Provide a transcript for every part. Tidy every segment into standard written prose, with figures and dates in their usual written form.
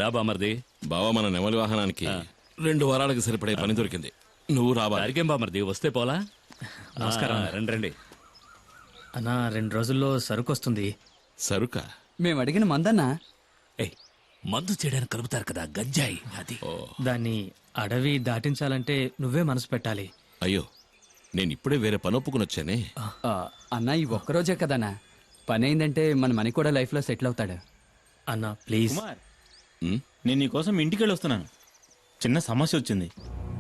రా బామర్ది. బావా మన నెమలి వాహనానికి 2 వారాలకు సరిపడే పని దొరికింది. నువ్వు రావాలి. అరికేం బామర్ది, వస్తే పోలా. నమస్కారం. రండి రండి. అన్నా 2 రోజుల్లో సరుకు వస్తుంది. సరుకా? మేము అడిగిన మందన్నా. ఏయ్, మందు చేయడానికి కలుపుతారు కదా గంజాయి, అది. దాన్ని అడవి దాటించాలంటే నువ్వే మనసు పెట్టాలి. అయ్యో, నేను ఇప్పుడే వేరే పని ఒప్పుకుని వచ్చానే. అన్నా ఈ ఒక్కరోజే కదన్నా, పని అయిందంటే మన మనీ కూడా లైఫ్ లో సెటిల్ అవుతాడు. అన్నా ప్లీజ్. కుమార్, నేను నీకోసం ఇంటికి వెళ్ళి వస్తున్నాను. చిన్న సమస్య వచ్చింది.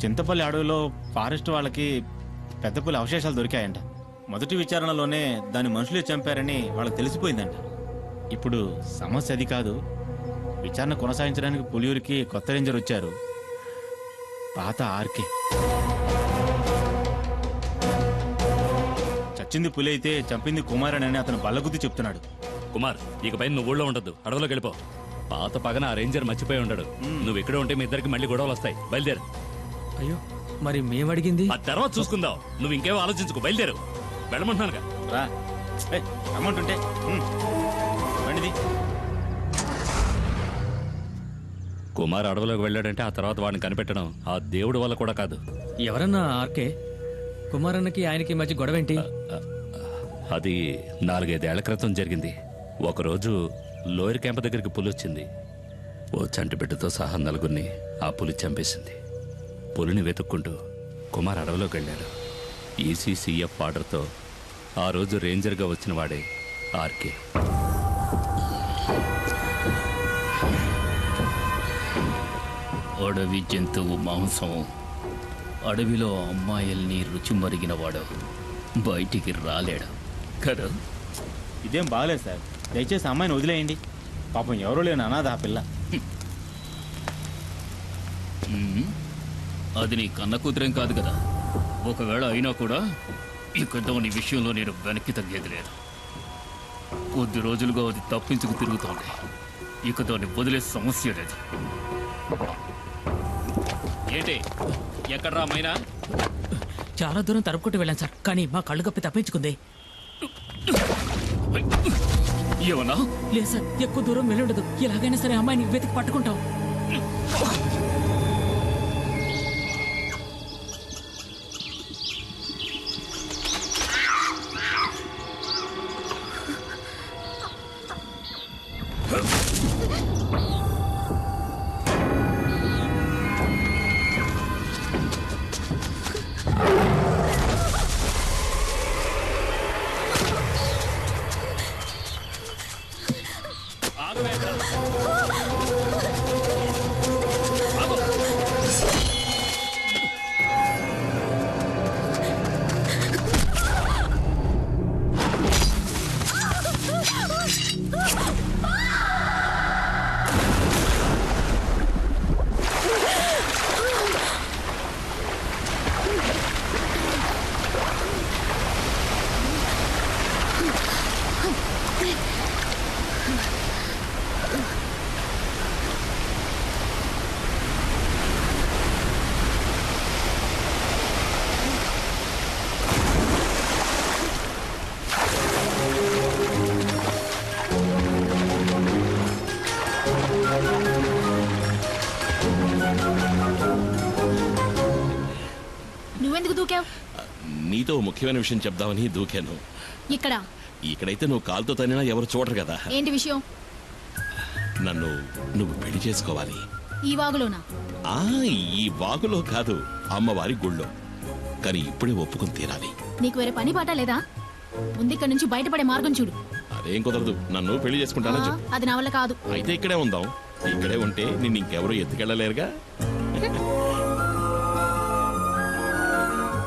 చింతపల్లి అడవిలో ఫారెస్ట్ వాళ్ళకి పెద్ద పులి అవశేషాలు దొరికాయంట. మొదటి విచారణలోనే దాన్ని మనుషులే చంపారని వాళ్ళకి తెలిసిపోయిందంట. ఇప్పుడు సమస్య అది కాదు. విచారణ కొనసాగించడానికి పులియూరికి కొత్త రేంజర్ వచ్చారు, పాత ఆర్కే. చచ్చింది పులి అయితే చంపింది కుమార్ అని అతను బల్లగుద్ది చెప్తున్నాడు. కుమార్, ఇకపై నువ్వు ఊళ్ళో ఉండద్దు, అడవిలోకి వెళ్ళిపో. పాత పగన ఆ రేంజర్ మర్చిపోయి ఉండడు. నువ్వు ఇక్కడే ఉంటే మీ ఇద్దరికి మళ్ళీ గొడవలు వస్తాయి. బయలుదేరు. అయ్యో, మరి మేమడిగింది ఆ తర్వాత చూసుకుందాం. నువ్వు ఇంకేమో ఆలోచించుకో, బయలుదేరు. వెళ్ళమంటున్నానుగా. రా, అమౌంట్ ఉంటే రండిది. కుమార్ అడవిలోకి వెళ్ళాడంటే ఆ తర్వాత వాడిని కనిపెట్టడం ఆ దేవుడి వల్ల కూడా కాదు. ఎవరన్నా ఆర్కే? కుమారన్నకి ఆయనకి మధ్య గొడవేంటి? అది 4-5 ఏళ్ల క్రితం జరిగింది. ఒకరోజు లోయర్ క్యాంప్ దగ్గరికి పులి వచ్చింది. ఓ చంటి బిడ్డతో సహా 4గురిని ఆ పులి చంపేసింది. పులిని వెతుక్కుంటూ కుమార్ అడవిలోకి వెళ్ళాడు. ఈసీసీఎఫ్ ఆర్డర్తో ఆ రోజు రేంజర్గా వచ్చిన వాడే ఆర్కే. అడవి జంతువు మాంసం అడవిలో అమ్మాయిల్ని రుచి మరిగినవాడు బయటికి రాలేడు కదా. ఇదేం బాగలేదు సార్, దయచేసి అమ్మాయిని వదిలేయండి. పాపం ఎవరూ లేని అనాథ ఆ పిల్ల. అది నీ కన్న కూతురేం కాదు కదా. ఒకవేళ అయినా కూడా ఇక దాని విషయంలో నేను వెనక్కి తగ్గేది లేదు. కొద్ది రోజులుగా అది తప్పించుకు తిరుగుతోంది. ఇక దాన్ని వదిలే సమస్య లేదు. ఏంటి, ఎక్కడ్రా మైనా? చాలా దూరం తరుపుకుంటూ వెళ్ళాను సార్, కానీ మా కళ్ళు కప్పి తప్పించుకుంది. ఏమన్నా? లేదు సార్, ఎక్కువ దూరం వెళ్ళుండదు. ఎలాగైనా సరే అమ్మాయిని వెతికి పట్టుకుంటాం. నువ్వెందుకు దూకావు? నీతో ముఖ్యమైన విషయం చెప్దామని దూకాను. ఇక్కడ ఇక్కడైతే నువ్వు కాలుతో తనినా ఎవరు చూడరు కదా. ఏంటి విషయం? నువ్వు పెళ్లి చేసుకోవాలి. ఈ వాగులోనా? ఈ వాగులో కాదు, అమ్మవారి గుళ్ళో. కానీ ఇప్పుడే ఒప్పుకుని తీరాలి. నీకు వేరే పని పాట లేదా? ముందు ఇక్కడ నుంచి బయటపడే మార్గం చూడు. అదేం కుదరదు. నన్ను పెళ్లి చేసుకుంటానని చెప్పు. అది నా వల్ల కాదు. అయితే ఇక్కడే ఉందాం. ఇక్కడే ఉంటే నిన్ను ఇంకెవరూ ఎత్తుకెళ్ళలేరుగా.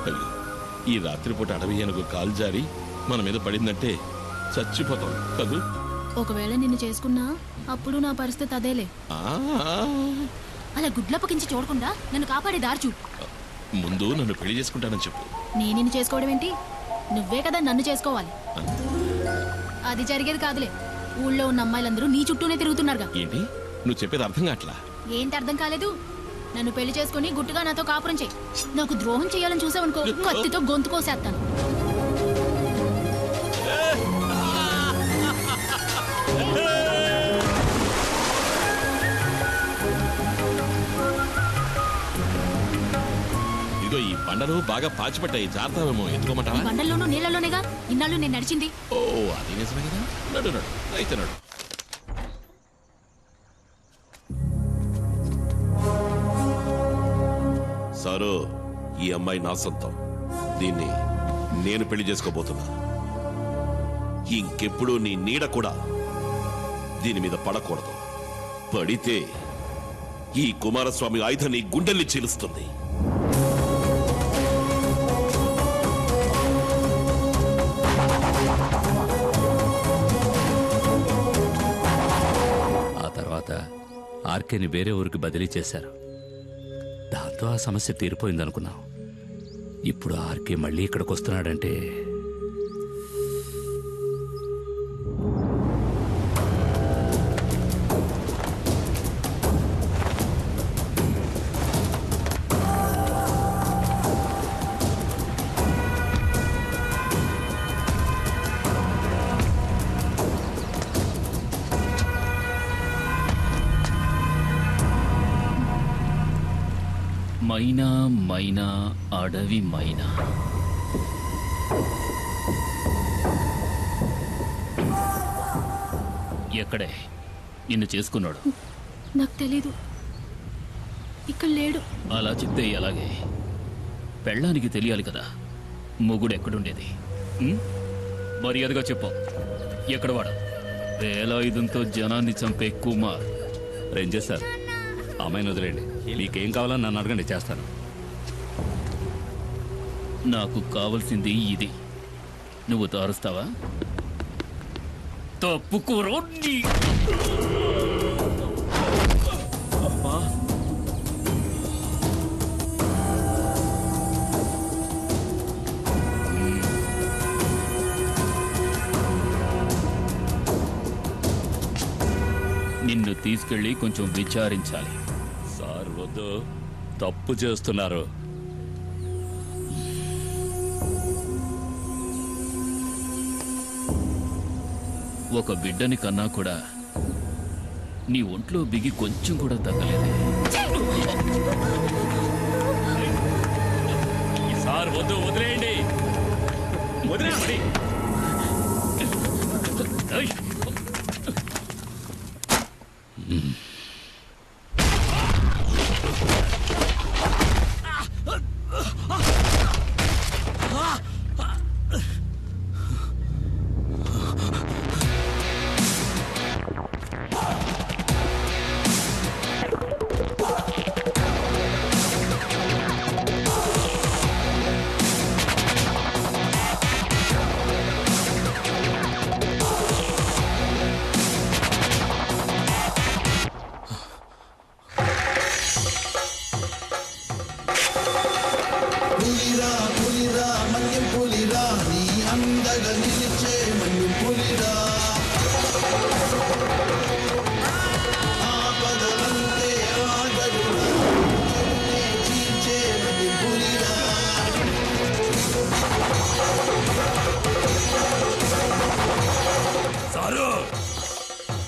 అయ్యో, ఈ రాత్రిపూట అడవి ఏనుగు కాలు జారి మన మీద పడిందంటే చచ్చిపోతాం కదూ. ఒకవేళ నిన్ను చేసుకున్నా అప్పుడు నా పరిస్థితి అదేలే. అలా గుడ్లప్పకించి చూడకుండా నన్ను కాపాడే దారి చూడు. ముందు నన్ను పెళ్లి చేసుకుంటానని చెప్పు. నేను నిన్ను చేసుకోవడం ఏంటి? నువ్వే కదా నన్ను చేసుకోవాలి. అది జరిగేది కాదులే. ఊళ్ళో ఉన్న అమ్మాయిలందరూ నీ చుట్టూనే తిరుగుతున్నారుగా. ఏంటి నువ్వు చెప్పేది అర్థం కావట్లా? ఏంటి అర్థం కాలేదు? నన్ను పెళ్లి చేసుకుని గుట్టుగా నాతో కాపురం చేయి. నాకు ద్రోహం చేయాలని చూసావనుకో, కత్తితో గొంతు కోసేస్తాను. బండలు బాగా పాచిపట్టాయి, జాగ్రత్తమేమో. ఈ ఎత్తుకోమంటావా? బండల్లోనూ నీళ్ళలోనేగా ఇన్నాళ్ళు నేను నడిచింది. ఓ అది నిజమే కదా. నడు నడు అయితే నడు. సారు, ఈ అమ్మాయి నా సొంతం. దీన్ని నేను పెళ్లి చేసుకోబోతున్నా. ఇంకెప్పుడు నీ నీడ కూడా దీని మీద పడకూడదు. పడితే ఈ కుమారస్వామి ఆయుధం నీ గుండెల్ని చీలుస్తుంది. ఆ తర్వాత ఆర్కేని వేరే ఊరికి బదిలీ చేశారు. దాంతో ఆ సమస్య తీరిపోయిందనుకున్నాం. ఇప్పుడు ఆర్కే మళ్ళీ ఇక్కడికి వస్తున్నాడంటే మైనా మైనా అడవి మైనా. ఎక్కడే నిన్ను చేసుకున్నాడు? నాకు తెలీదు, ఇక్కడ లేడు. అలా చెప్తే ఎలాగే? పెళ్ళానికి తెలియాలి కదా మొగుడు ఎక్కడుండేది. ఉం? మర్యాదగా చెప్పు, ఎక్కడ వాడు? వేలాయుధంతో జనాన్ని చంపే కుమార్. రేంజర్ సార్, అమ్మాయిని వదిలేండి. మీకేం కావాలని నన్ను అడగండి, చేస్తాను. నాకు కావలసింది ఇది. నువ్వు తారుస్తావా? తప్పుకోరో నీ. నిన్ను తీసుకెళ్ళి కొంచెం విచారించాలి. సార్ వద్దు, తప్పు చేస్తున్నారు. ఒక బిడ్డని కన్నా కూడా నీ ఒంట్లో బిగి కొంచెం కూడా తగ్గలేదు. సార్ వద్దు, వదిలేయండి. వదిలేయండి.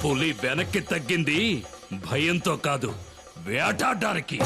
పులి వెనక్కి తగ్గింది భయంతో కాదు, వేటాడడానికి.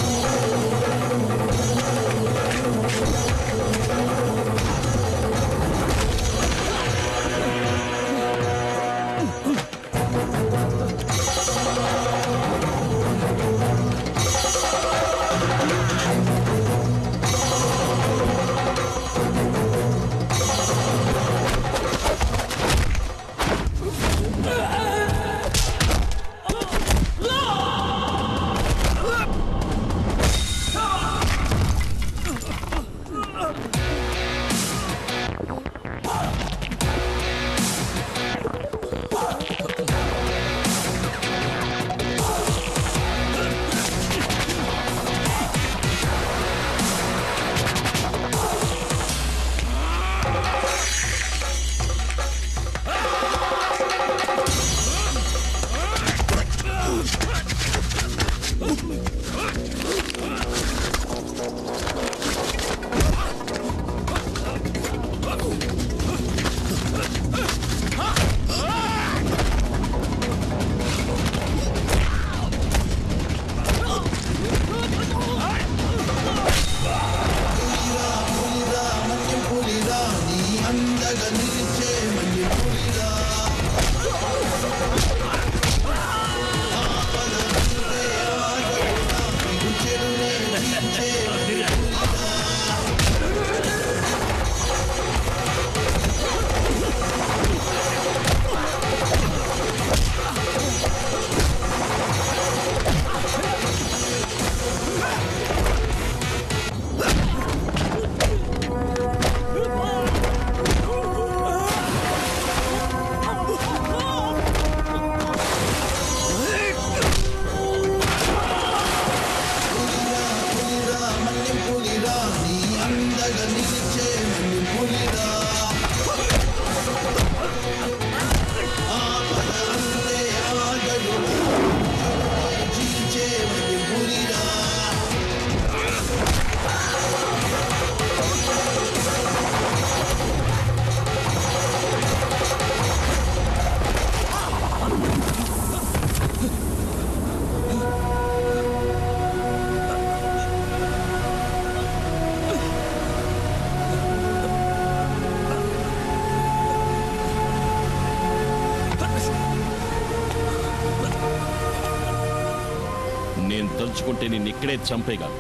నేను తలుచుకుంటే నిన్ను ఇక్కడే చంపేయగలను.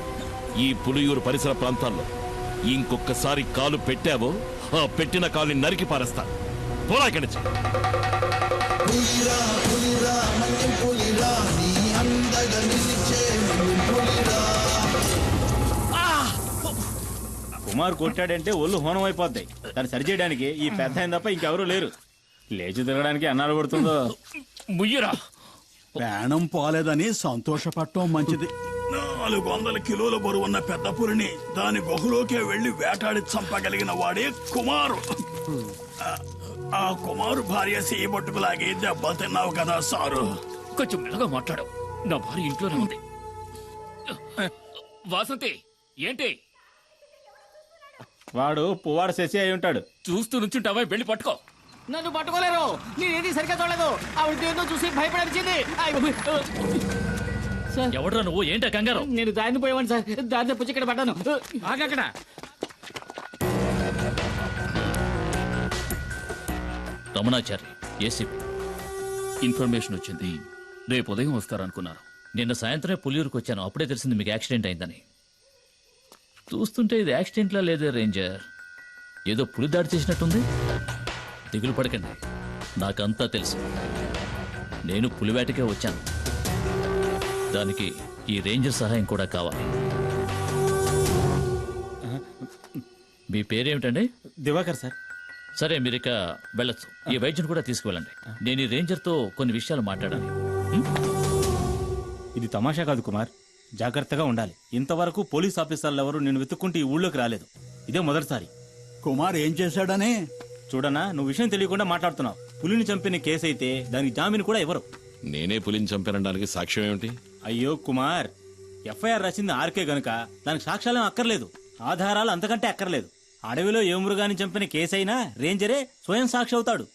ఈ పులియూరు పరిసర ప్రాంతాల్లో ఇంకొకసారి కాలు పెట్టావో ఆ పెట్టిన కాలుని నరికి పారేస్తాను. పోరా ఇక్కడి నుంచి. కుమార్ కొట్టాడంటే ఒళ్ళు హోనం అయిపోద్ది. దాన్ని సరిచేయడానికి ఈ పెద్ద ఆయన తప్ప ఇంకెవరూ లేరు. లేచి తిరగడానికి అన్నాడు పడుతుందో. ముయ్యరా ప్రాణం పోలేదని సంతోషపడటం మంచిది. 400 కిలోల బరువున్న పెద్ద పులిని దాని గుహలోకే వెళ్లి వేటాడి చంపగలిగిన వాడే కుమారు. ఆ కుమారు భార్య చేయబట్టుకులాగి దెబ్బలు తిన్నావు కదా సారు. కొంచెం మెల్లగా మాట్లాడావు. నా భార్య ఇంట్లోనే ఉంది. వాసంతి ఏంటి వాడు పువ్వాడు శశి అయి ఉంటాడు. చూస్తూ నుంచుంటావా? వెళ్ళి పట్టుకో. నన్ను పట్టుకోలేరు. నేనేది సరిగ్గా చూడలేదు. ఆవిడ ఏదో చూసి భయపడనిచ్చింది. ఎవడ్రా నువ్వు? ఏంటా కంగారు? నేను దారిని పోయేవాడిని సార్. దారి తప్పించి ఇక్కడ పడ్డాను. ఆగక్కడ. రమణాచారి ఏసీపీ ఇన్ఫర్మేషన్ వచ్చింది. రేపు ఉదయం వస్తారనుకున్నారు. నిన్న సాయంత్రమే పులియూరుకు వచ్చాను. అప్పుడే తెలిసింది మీకు యాక్సిడెంట్ అయిందని. చూస్తుంటే ఇది యాక్సిడెంట్లా లేదే రేంజర్. ఏదో పులి దాడి చేసినట్టుంది. దిగులు పడకండి, నాకంతా తెలుసు. నేను పులివేటకే వచ్చాను. దానికి ఈ రేంజర్ సహాయం కూడా కావాలి. మీ పేరేమిటండి? దివాకర్ సార్. సరే, మీరు ఇక వెళ్ళొచ్చు. ఈ వైద్యుని కూడా తీసుకువెళ్ళండి. నేను ఈ రేంజర్తో కొన్ని విషయాలు మాట్లాడాలి. ఇది తమాషా కాదు కుమార్, జాగ్రత్తగా ఉండాలి. ఇంతవరకు పోలీస్ ఆఫీసర్లు ఎవరు నేను వెతుక్కుంటూ ఈ ఊళ్ళోకి రాలేదు. ఇదే మొదటిసారి. కుమార్ ఏం చేశాడని? చూడనా, నువ్వు విషయం తెలియకుండా మాట్లాడుతున్నావు. పులిని చంపిన కేసు అయితే దానికి జామీన్ కూడా ఇవ్వరు. నేనే పులిని చంపానడానికి సాక్ష్యం ఏమిటి? అయ్యో కుమార్, ఎఫ్ఐఆర్ రాసింది ఆర్కే గనుక దానికి సాక్ష్యాలేం అక్కర్లేదు. ఆధారాలు అంతకంటే అక్కర్లేదు. అడవిలో ఏ మృగాన్ని చంపిన కేసైనా రేంజరే స్వయం సాక్షి అవుతాడు.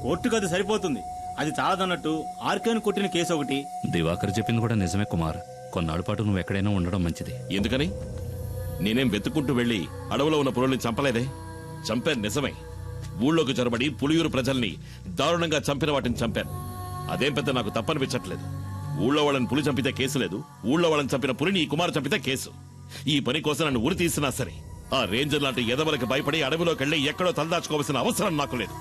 కోర్టుకు అది సరిపోతుంది. అది చాలదన్నట్టు ఆర్కేను కొట్టిన కేసు ఒకటి. దివాకర్ చెప్పింది కూడా నిజమే కుమార్. కొన్నాళ్ళ పాటు నువ్వు ఎక్కడైనా ఉండడం మంచిది. ఎందుకని? నేనేం వెతుక్కుంటూ వెళ్ళి అడవిలో ఉన్న పులుల్ని చంపలేదే. చంపాను నిజమే. ఊళ్ళోకి చొరబడి పులియూరు ప్రజల్ని దారుణంగా చంపిన వాటిని చంపాను. అదేం పెద్ద నాకు తప్పనిపించట్లేదు. ఊళ్ళో వాళ్ళని పులి చంపితే కేసు లేదు. ఊళ్ళో వాళ్ళని చంపిన పులిని ఈ కుమారు చంపితే కేసు. ఈ పని కోసం నన్ను ఉరి తీసినా సరే ఆ రేంజర్ లాంటి ఎదవలకు భయపడి అడవిలోకి వెళ్ళి ఎక్కడో తలదాచుకోవాల్సిన అవసరం నాకు లేదు.